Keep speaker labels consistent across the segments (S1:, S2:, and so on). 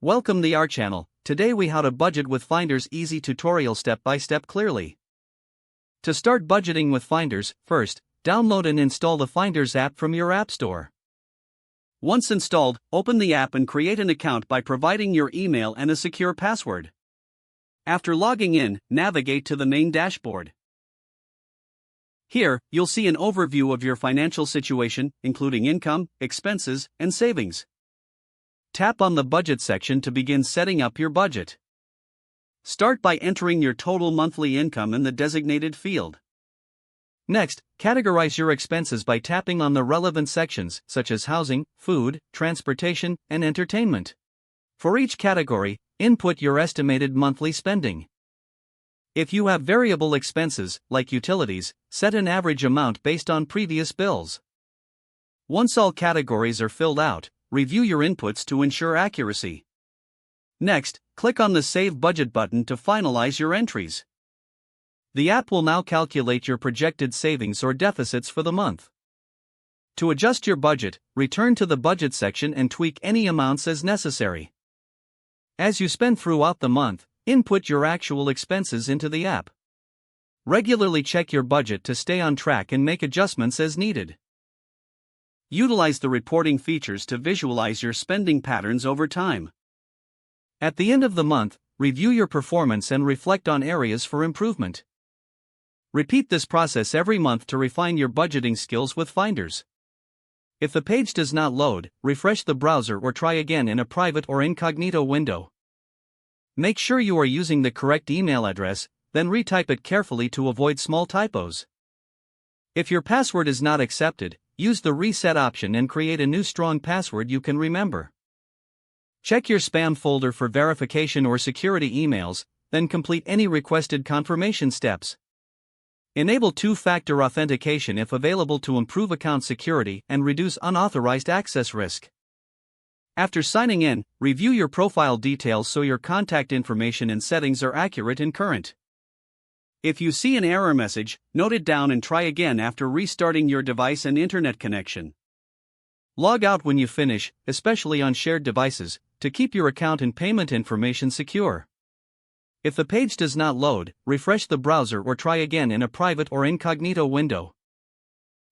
S1: Welcome to our channel. Today we how to budget with Finders easy tutorial step by step clearly. To start budgeting with Finders, first, download and install the Finders app from your app store. Once installed, open the app and create an account by providing your email and a secure password. After logging in, navigate to the main dashboard. Here, you'll see an overview of your financial situation, including income, expenses, and savings. Tap on the budget section to begin setting up your budget. Start by entering your total monthly income in the designated field. Next, categorize your expenses by tapping on the relevant sections such as housing, food, transportation, and entertainment. For each category, input your estimated monthly spending. If you have variable expenses, like utilities, set an average amount based on previous bills. Once all categories are filled out, review your inputs to ensure accuracy. Next, click on the Save Budget button to finalize your entries. The app will now calculate your projected savings or deficits for the month. To adjust your budget, return to the budget section and tweak any amounts as necessary. As you spend throughout the month, input your actual expenses into the app. Regularly check your budget to stay on track and make adjustments as needed. Utilize the reporting features to visualize your spending patterns over time. At the end of the month, review your performance and reflect on areas for improvement. Repeat this process every month to refine your budgeting skills with Finders. If the page does not load, refresh the browser or try again in a private or incognito window. Make sure you are using the correct email address, then retype it carefully to avoid small typos. If your password is not accepted, use the reset option and create a new strong password you can remember. Check your spam folder for verification or security emails, then complete any requested confirmation steps. Enable two-factor authentication if available to improve account security and reduce unauthorized access risk. After signing in, review your profile details so your contact information and settings are accurate and current. If you see an error message, note it down and try again after restarting your device and internet connection. Log out when you finish, especially on shared devices, to keep your account and payment information secure. If the page does not load, refresh the browser or try again in a private or incognito window.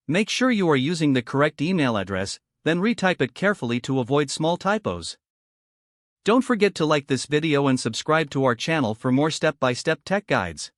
S1: Make sure you are using the correct email address, then retype it carefully to avoid small typos. Don't forget to like this video and subscribe to our channel for more step-by-step tech guides.